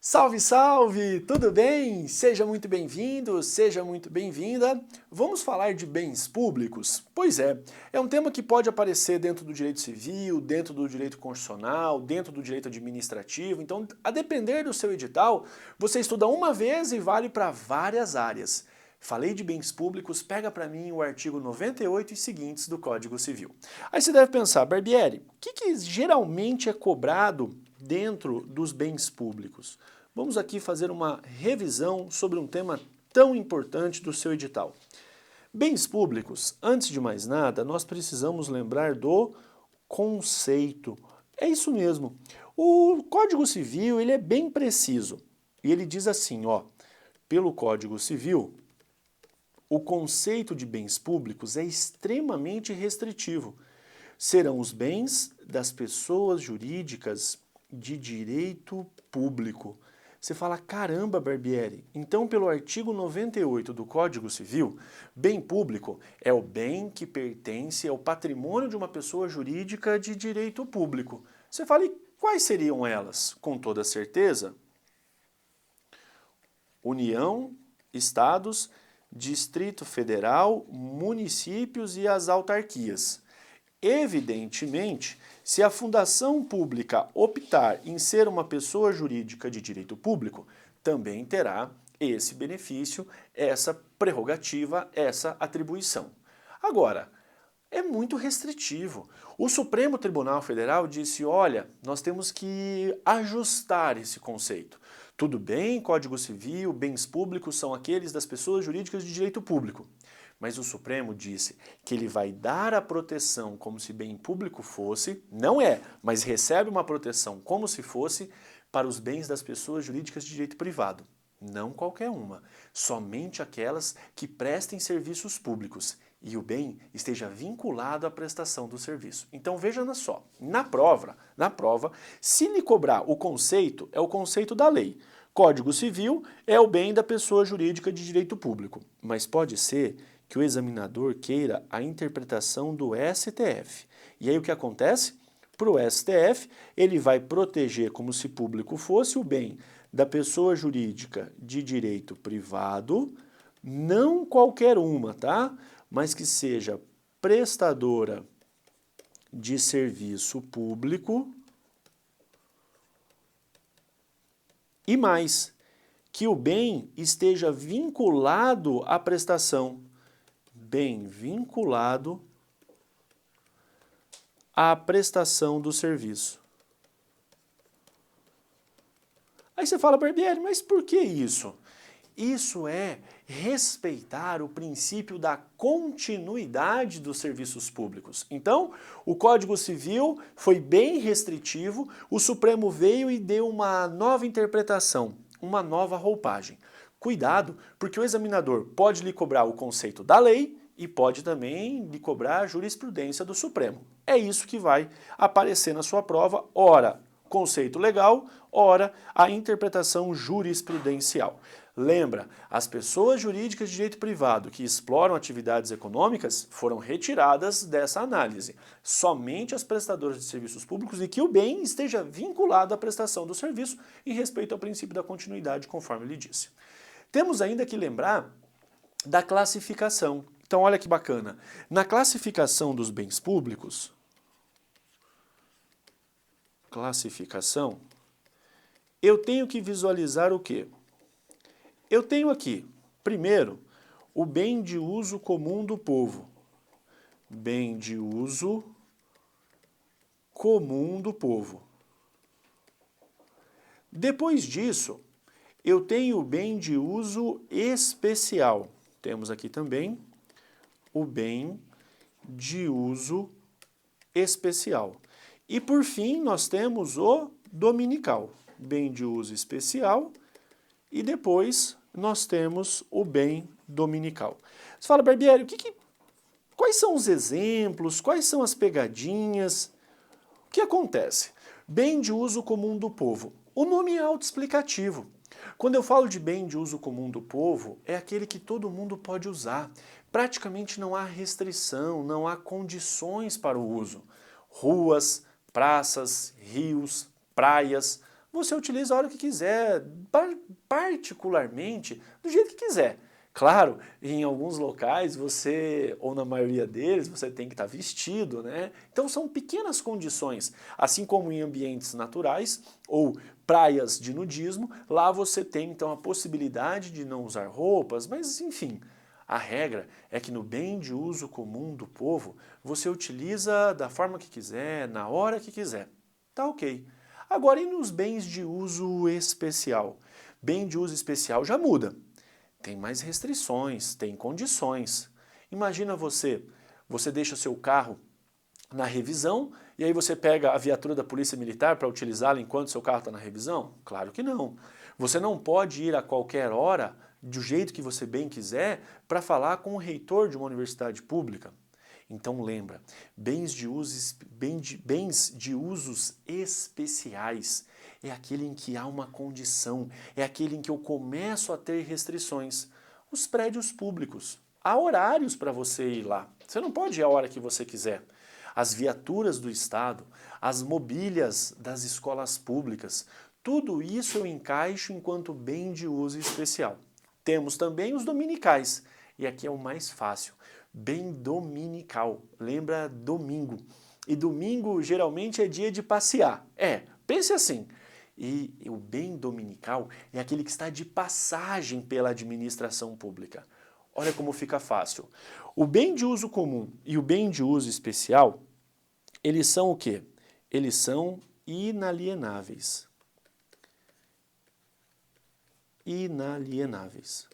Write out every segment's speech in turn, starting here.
Salve, salve! Tudo bem? Seja muito bem-vindo, seja muito bem-vinda. Vamos falar de bens públicos? Pois é um tema que pode aparecer dentro do direito civil, dentro do direito constitucional, dentro do direito administrativo. Então, a depender do seu edital, você estuda uma vez e vale para várias áreas. Falei de bens públicos, pega para mim o artigo 98 e seguintes do Código Civil. Aí você deve pensar, Barbieri, o que geralmente é cobrado dentro dos bens públicos? Vamos aqui fazer uma revisão sobre um tema tão importante do seu edital. Bens públicos, antes de mais nada, nós precisamos lembrar do conceito. É isso mesmo. O Código Civil, ele é bem preciso. E ele diz assim, ó, pelo Código Civil, o conceito de bens públicos é extremamente restritivo. Serão os bens das pessoas jurídicas de direito público. Você fala, caramba, Barbieri, então pelo artigo 98 do Código Civil, bem público é o bem que pertence ao patrimônio de uma pessoa jurídica de direito público. Você fala, e quais seriam elas? Com toda certeza, União, Estados, Distrito Federal, municípios e as autarquias. Evidentemente, se a fundação pública optar em ser uma pessoa jurídica de direito público, também terá esse benefício, essa prerrogativa, essa atribuição. Agora, é muito restritivo. O Supremo Tribunal Federal disse, olha, nós temos que ajustar esse conceito. Tudo bem, Código Civil, bens públicos são aqueles das pessoas jurídicas de direito público. Mas o Supremo disse que ele vai dar a proteção como se bem público fosse, não é, mas recebe uma proteção como se fosse para os bens das pessoas jurídicas de direito privado. Não qualquer uma, somente aquelas que prestem serviços públicos e o bem esteja vinculado à prestação do serviço. Então veja só, na prova, se lhe cobrar o conceito, é o conceito da lei. Código Civil é o bem da pessoa jurídica de direito público, mas pode ser que o examinador queira a interpretação do STF. E aí o que acontece? Para o STF, ele vai proteger como se público fosse o bem da pessoa jurídica de direito privado, não qualquer uma, tá? Mas que seja prestadora de serviço público e mais, que o bem esteja vinculado à prestação. Bem vinculado à prestação do serviço. Aí você fala, Barbieri, mas por que isso? Isso é respeitar o princípio da continuidade dos serviços públicos. Então, o Código Civil foi bem restritivo, o Supremo veio e deu uma nova interpretação, uma nova roupagem. Cuidado, porque o examinador pode lhe cobrar o conceito da lei e pode também lhe cobrar a jurisprudência do Supremo. É isso que vai aparecer na sua prova, ora conceito legal, ora a interpretação jurisprudencial. Lembra, as pessoas jurídicas de direito privado que exploram atividades econômicas foram retiradas dessa análise. Somente as prestadoras de serviços públicos e que o bem esteja vinculado à prestação do serviço em respeito ao princípio da continuidade, conforme lhe disse. Temos ainda que lembrar da classificação. Então, olha que bacana. Na classificação dos bens públicos, eu tenho que visualizar o quê? Eu tenho aqui, primeiro, o bem de uso comum do povo. Bem de uso comum do povo. Depois disso, eu tenho o bem de uso especial. Temos aqui também o bem de uso especial. E por fim, nós temos o dominical, bem de uso especial, e depois nós temos o bem dominical. Você fala, Barbieri, quais são os exemplos, quais são as pegadinhas? O que acontece? Bem de uso comum do povo. O nome é autoexplicativo. Quando eu falo de bem de uso comum do povo, é aquele que todo mundo pode usar. Praticamente não há restrição, não há condições para o uso. Ruas, praças, rios, praias, você utiliza a hora que quiser, particularmente do jeito que quiser. Claro, em alguns locais você, ou na maioria deles, você tem que estar vestido, né? Então são pequenas condições, assim como em ambientes naturais ou praias de nudismo, lá você tem então a possibilidade de não usar roupas, mas enfim, a regra é que no bem de uso comum do povo, você utiliza da forma que quiser, na hora que quiser. Tá ok. Agora e nos bens de uso especial? Bem de uso especial já muda. Tem mais restrições, tem condições. Imagina você deixa o seu carro na revisão e aí você pega a viatura da Polícia Militar para utilizá-la enquanto seu carro está na revisão? Claro que não. Você não pode ir a qualquer hora, do jeito que você bem quiser, para falar com o reitor de uma universidade pública. Então lembra, bens de usos especiais é aquele em que há uma condição, é aquele em que eu começo a ter restrições. Os prédios públicos, há horários para você ir lá, você não pode ir a hora que você quiser. As viaturas do Estado, as mobílias das escolas públicas, tudo isso eu encaixo enquanto bem de uso especial. Temos também os dominicais, e aqui é o mais fácil. Bem dominical, lembra domingo. E domingo geralmente é dia de passear. Pense assim. E o bem dominical é aquele que está de passagem pela administração pública. Olha como fica fácil. O bem de uso comum e o bem de uso especial, eles são o quê? Eles são inalienáveis. Inalienáveis.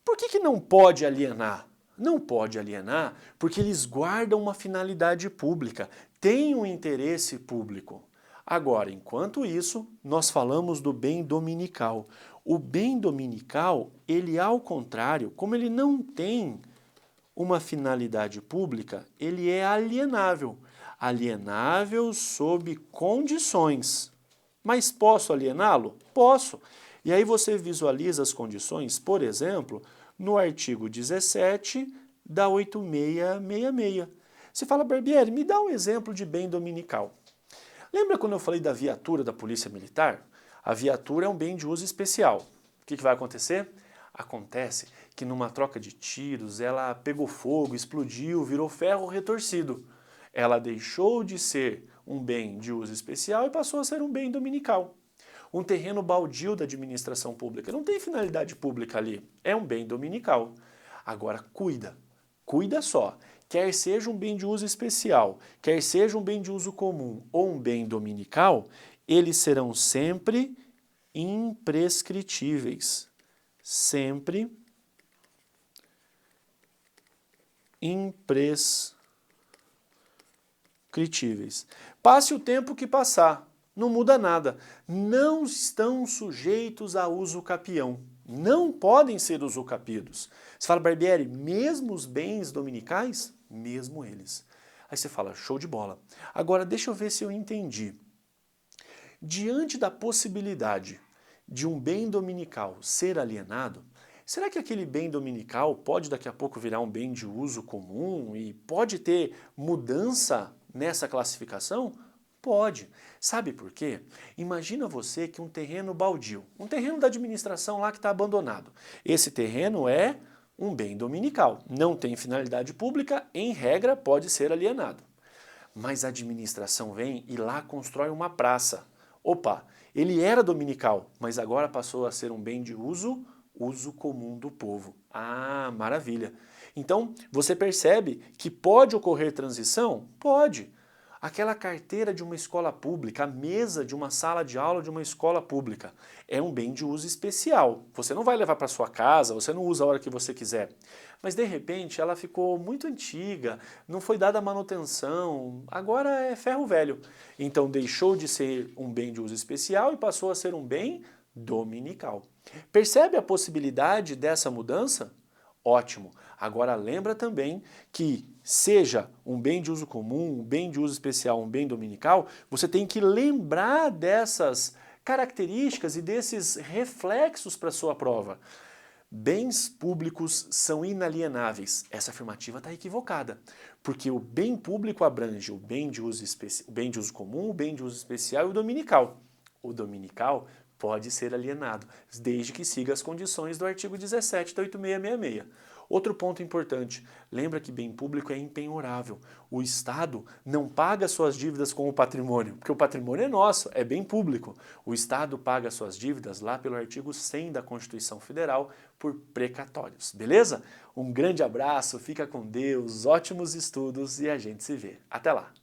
Por que não pode alienar? Não pode alienar porque eles guardam uma finalidade pública, têm um interesse público. Agora, enquanto isso, nós falamos do bem dominical. O bem dominical, ele ao contrário, como ele não tem uma finalidade pública, ele é alienável. Alienável sob condições. Mas posso aliená-lo? Posso. E aí você visualiza as condições, por exemplo, no artigo 17 da 8666. Você fala, Barbieri, me dá um exemplo de bem dominical. Lembra quando eu falei da viatura da Polícia Militar? A viatura é um bem de uso especial. O que vai acontecer? Acontece que numa troca de tiros ela pegou fogo, explodiu, virou ferro retorcido. Ela deixou de ser um bem de uso especial e passou a ser um bem dominical. Um terreno baldio da administração pública não tem finalidade pública ali, é um bem dominical. Agora cuida só, quer seja um bem de uso especial, quer seja um bem de uso comum ou um bem dominical, eles serão sempre imprescritíveis. Sempre imprescritíveis. Passe o tempo que passar, não muda nada. Não estão sujeitos a uso capião. Não podem ser usucapidos. Você fala, Barbieri, mesmo os bens dominicais? Mesmo eles. Aí você fala, show de bola. Agora deixa eu ver se eu entendi. Diante da possibilidade de um bem dominical ser alienado, será que aquele bem dominical pode daqui a pouco virar um bem de uso comum e pode ter mudança nessa classificação? Pode. Sabe por quê? Imagina você que um terreno baldio, um terreno da administração lá que está abandonado. Esse terreno é um bem dominical, não tem finalidade pública, em regra pode ser alienado. Mas a administração vem e lá constrói uma praça. Opa, ele era dominical, mas agora passou a ser um bem de uso comum do povo. Ah, maravilha. Então, você percebe que pode ocorrer transição? Pode. Aquela carteira de uma escola pública, a mesa de uma sala de aula de uma escola pública, é um bem de uso especial. Você não vai levar para sua casa, você não usa a hora que você quiser. Mas de repente ela ficou muito antiga, não foi dada manutenção, agora é ferro velho. Então deixou de ser um bem de uso especial e passou a ser um bem dominical. Percebe a possibilidade dessa mudança? Ótimo. Agora lembra também que seja um bem de uso comum, um bem de uso especial, um bem dominical, você tem que lembrar dessas características e desses reflexos para a sua prova. Bens públicos são inalienáveis. Essa afirmativa está equivocada, porque o bem público abrange o bem de uso comum, o bem de uso especial e o dominical. O dominical pode ser alienado, desde que siga as condições do artigo 17 da 8666. Outro ponto importante, lembra que bem público é impenhorável. O Estado não paga suas dívidas com o patrimônio, porque o patrimônio é nosso, é bem público. O Estado paga suas dívidas lá pelo artigo 100 da Constituição Federal por precatórios, beleza? Um grande abraço, fica com Deus, ótimos estudos e a gente se vê. Até lá!